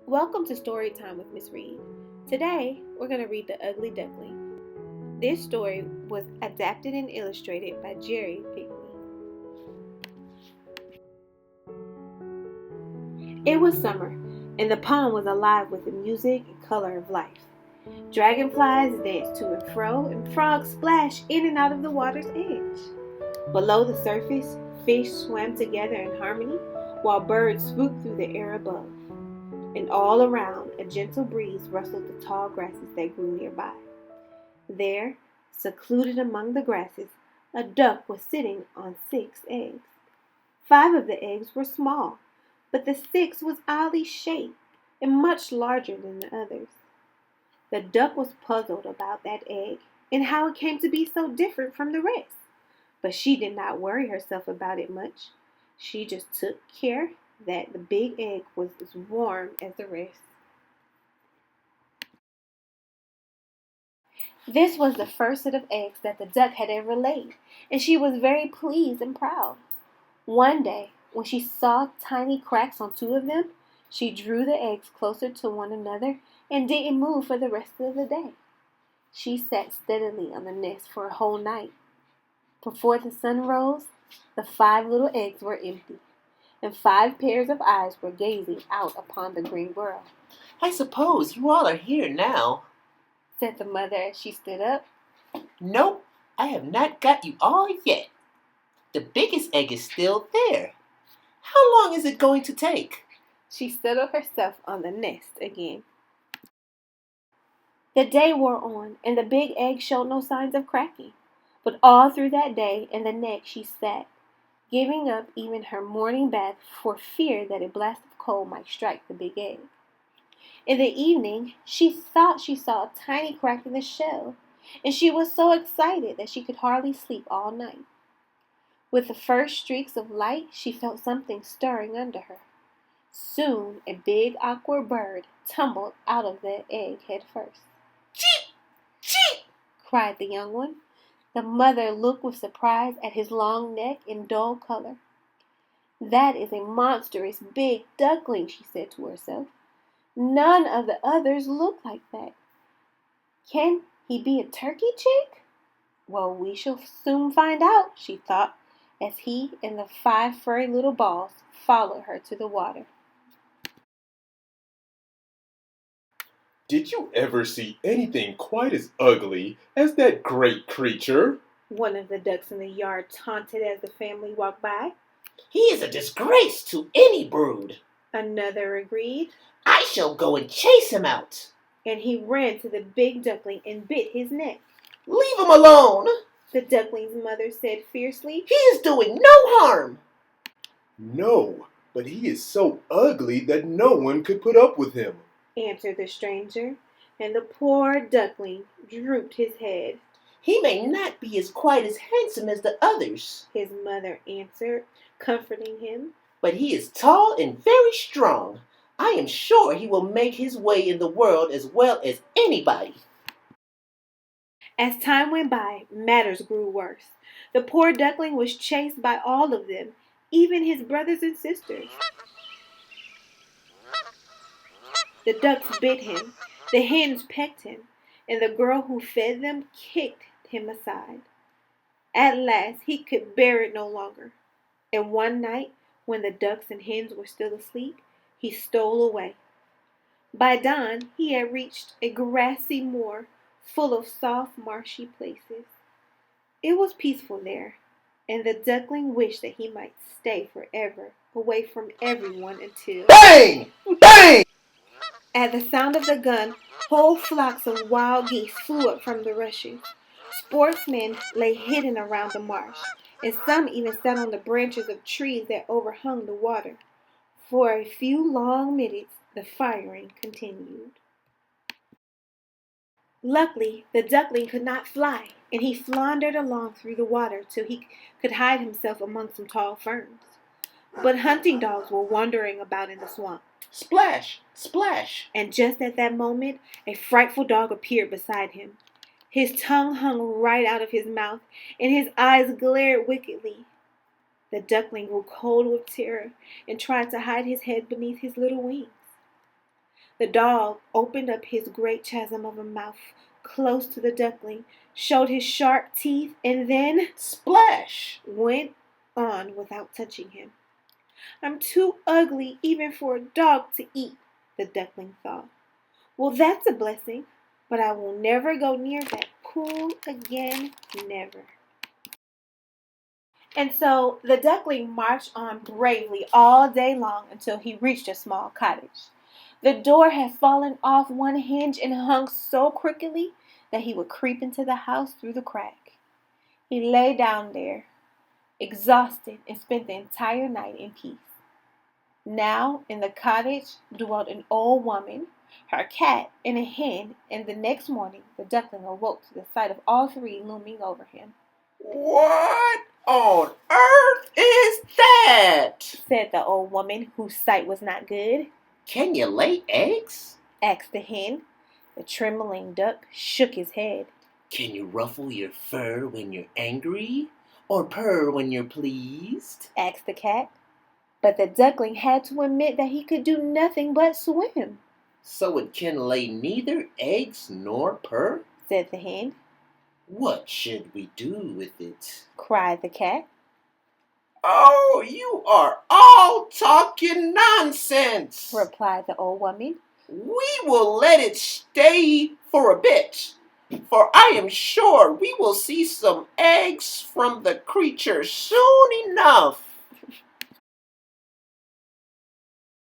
Welcome to Storytime with Miss Reed. Today, we're going to read The Ugly Duckling. This story was adapted and illustrated by Jerry Pinkney. It was summer, and the pond was alive with the music and color of life. Dragonflies danced to and fro, and frogs splashed in and out of the water's edge. Below the surface, fish swam together in harmony, while birds swooped through the air above. And all around, a gentle breeze rustled the tall grasses that grew nearby. There, secluded among the grasses, a duck was sitting on 6 eggs. 5 of the eggs were small, but the 6th was oddly shaped and much larger than the others. The duck was puzzled about that egg and how it came to be so different from the rest. But she did not worry herself about it much. She just took care that the big egg was as warm as the rest. This was the first set of eggs that the duck had ever laid, and she was very pleased and proud. One day, when she saw tiny cracks on 2 of them, she drew the eggs closer to one another and didn't move for the rest of the day. She sat steadily on the nest for a whole night. Before the sun rose, the 5 little eggs were empty, and 5 pairs of eyes were gazing out upon the green world. "I suppose you all are here now," said the mother as she stood up. "Nope, I have not got you all yet. The biggest egg is still there. How long is it going to take?" She settled herself on the nest again. The day wore on, and the big egg showed no signs of cracking. But all through that day and the next she sat, giving up even her morning bath for fear that a blast of cold might strike the big egg. In the evening, she thought she saw a tiny crack in the shell, and she was so excited that she could hardly sleep all night. With the first streaks of light, she felt something stirring under her. Soon, a big awkward bird tumbled out of the egg head first. "Cheep! Cheep!" cried the young one. The mother looked with surprise at his long neck and dull color. "That is a monstrous big duckling," she said to herself. "None of the others look like that. Can he be a turkey chick? Well, we shall soon find out," she thought, as he and the 5 furry little balls followed her to the water. "Did you ever see anything quite as ugly as that great creature?" One of the ducks in the yard taunted as the family walked by. "He is a disgrace to any brood," Another agreed, "I shall go and chase him out." and he ran to the big duckling and bit his neck. "Leave him alone. The duckling's mother said fiercely. He is doing no harm." "No, but he is so ugly that no one could put up with him," answered the stranger, and the poor duckling drooped his head. "He may not be quite as handsome as the others," His mother answered, comforting him. "but he is tall and very strong. I am sure he will make his way in the world as well as anybody." As time went by, matters grew worse. The poor duckling was chased by all of them, even his brothers and sisters. The ducks bit him, the hens pecked him, and the girl who fed them kicked him aside. At last he could bear it no longer, and one night, when the ducks and hens were still asleep, he stole away. By dawn he had reached a grassy moor full of soft marshy places. It was peaceful there, and the duckling wished that he might stay forever away from everyone until... Bang! Bang! At the sound of the gun, whole flocks of wild geese flew up from the rushes. Sportsmen lay hidden around the marsh, and some even sat on the branches of trees that overhung the water. For a few long minutes, the firing continued. Luckily, the duckling could not fly, and he floundered along through the water till he could hide himself among some tall ferns. But hunting dogs were wandering about in the swamp. Splash! Splash! And just at that moment, a frightful dog appeared beside him. His tongue hung right out of his mouth, and his eyes glared wickedly. The duckling grew cold with terror and tried to hide his head beneath his little wings. The dog opened up his great chasm of a mouth close to the duckling, showed his sharp teeth, and then Splash! went on without touching him. I'm too ugly even for a dog to eat, the duckling thought. Well, that's a blessing, but I will never go near that pool again, never. And so the duckling marched on bravely all day long until he reached a small cottage. The door had fallen off one hinge and hung so crookedly that he would creep into the house through the crack. He lay down there, exhausted, and spent the entire night in peace. Now in the cottage dwelt an old woman, her cat, and a hen, and the next morning the duckling awoke to the sight of all three looming over him. What on earth is that? Said the old woman, whose sight was not good. Can you lay eggs? Asked the hen. The trembling duck shook his head. Can you ruffle your fur when you're angry? Or purr when you're pleased? Asked the cat. But the duckling had to admit that he could do nothing but swim. So it can lay neither eggs nor purr? Said the hen. What should we do with it? Cried the cat. Oh, you are all talking nonsense, Replied the old woman. We will let it stay for a bit, for I am sure we will see some eggs from the creature soon enough. The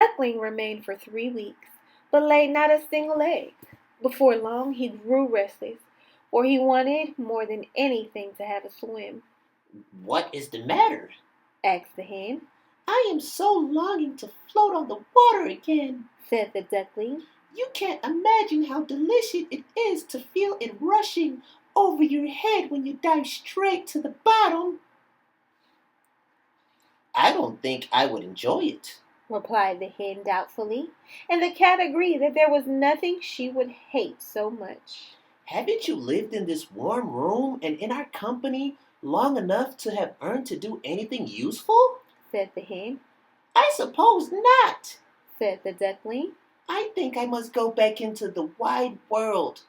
duckling remained for 3 weeks, but laid not a single egg. Before long he grew restless, for he wanted more than anything to have a swim. What is the matter? Asked the hen. I am so longing to float on the water again, Said the duckling. You can't imagine how delicious it is to feel it rushing over your head when you dive straight to the bottom. I don't think I would enjoy it, Replied the hen doubtfully, and the cat agreed that there was nothing she would hate so much. Haven't you lived in this warm room and in our company long enough to have earned to do anything useful? Said the hen. I suppose not, Said the duckling. I think I must go back into the wide world.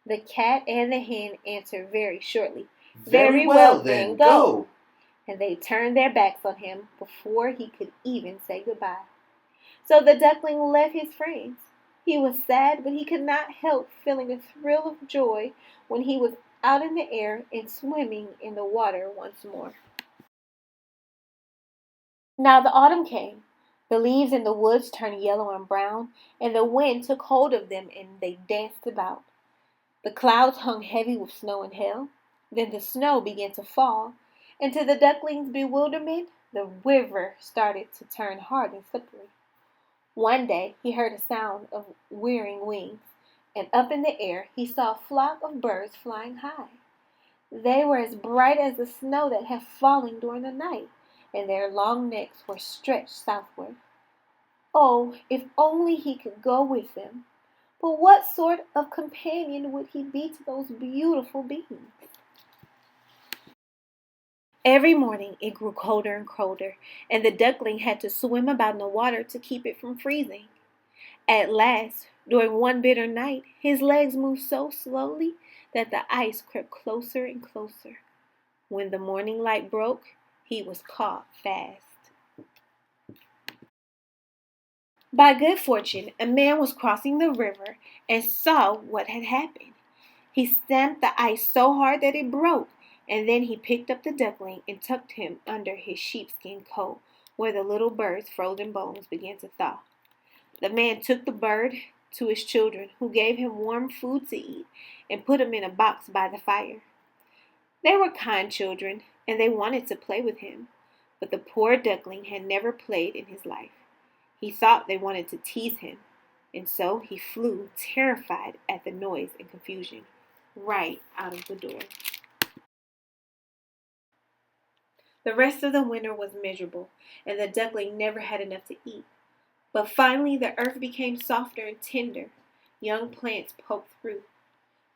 The cat and the hen answered very shortly. Very well then, go. And they turned their backs on him before he could even say goodbye. So the duckling left his friends. He was sad, but he could not help feeling a thrill of joy when he was out in the air and swimming in the water once more. Now the autumn came. The leaves in the woods turned yellow and brown, and the wind took hold of them and they danced about. The clouds hung heavy with snow and hail. Then the snow began to fall, and to the duckling's bewilderment, the river started to turn hard and slippery. One day he heard a sound of whirring wings, and up in the air he saw a flock of birds flying high. They were as bright as the snow that had fallen during the night, and their long necks were stretched southward. Oh, if only he could go with them! But what sort of companion would he be to those beautiful beings? Every morning it grew colder and colder, and the duckling had to swim about in the water to keep it from freezing. At last, during one bitter night, his legs moved so slowly that the ice crept closer and closer. When the morning light broke, he was caught fast. By good fortune, a man was crossing the river and saw what had happened. He stamped the ice so hard that it broke, and then he picked up the duckling and tucked him under his sheepskin coat, where the little bird's frozen bones began to thaw. The man took the bird to his children, who gave him warm food to eat and put him in a box by the fire. They were kind children, and they wanted to play with him, but the poor duckling had never played in his life. He thought they wanted to tease him, and so he flew, terrified at the noise and confusion, right out of the door. The rest of the winter was miserable, and the duckling never had enough to eat. But finally the earth became softer and tender. Young plants poked through.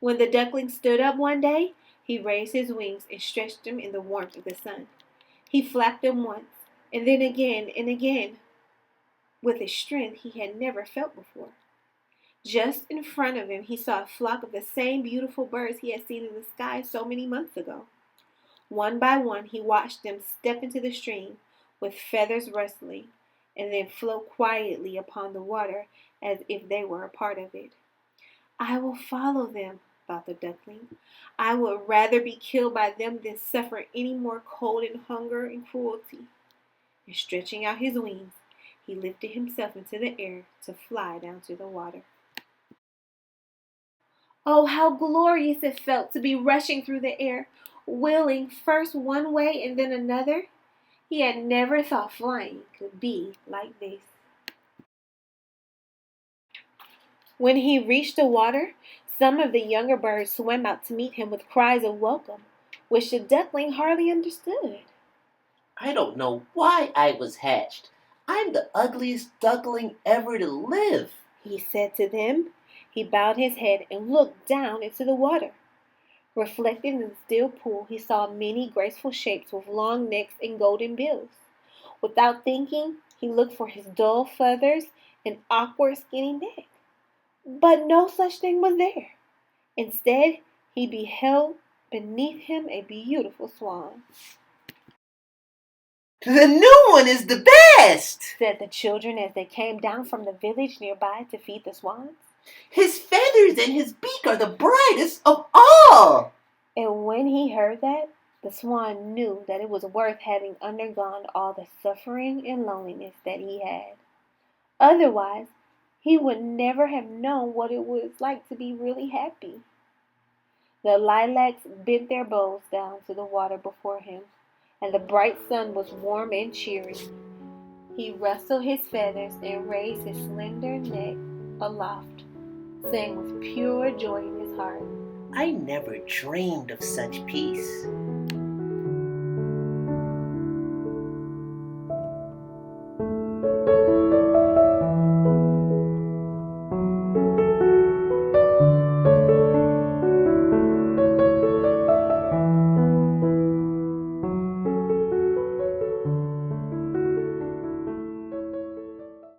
When the duckling stood up one day, he raised his wings and stretched them in the warmth of the sun. He flapped them once, and then again, with a strength he had never felt before. Just in front of him, he saw a flock of the same beautiful birds he had seen in the sky so many months ago. One by one, he watched them step into the stream, with feathers rustling, and then float quietly upon the water as if they were a part of it. I will follow them, thought the duckling. I would rather be killed by them than suffer any more cold and hunger and cruelty. And stretching out his wings, he lifted himself into the air to fly down to the water. Oh, how glorious it felt to be rushing through the air, wheeling first one way and then another. He had never thought flying could be like this. When he reached the water, some of the younger birds swam out to meet him with cries of welcome, which the duckling hardly understood. I don't know why I was hatched. I'm the ugliest duckling ever to live, He said to them. He bowed his head and looked down into the water. Reflected in the still pool, he saw many graceful shapes with long necks and golden bills. Without thinking, he looked for his dull feathers and awkward skinny neck. But no such thing was there. Instead, he beheld beneath him a beautiful swan. The new one is the best, Said the children as they came down from the village nearby to feed the swans. His feathers and his beak are the brightest of all. And when he heard that, the swan knew that it was worth having undergone all the suffering and loneliness that he had. Otherwise, he would never have known what it was like to be really happy. The lilacs bent their bows down to the water before him, and the bright sun was warm and cheery. He rustled his feathers and raised his slender neck aloft, saying with pure joy in his heart, I never dreamed of such peace.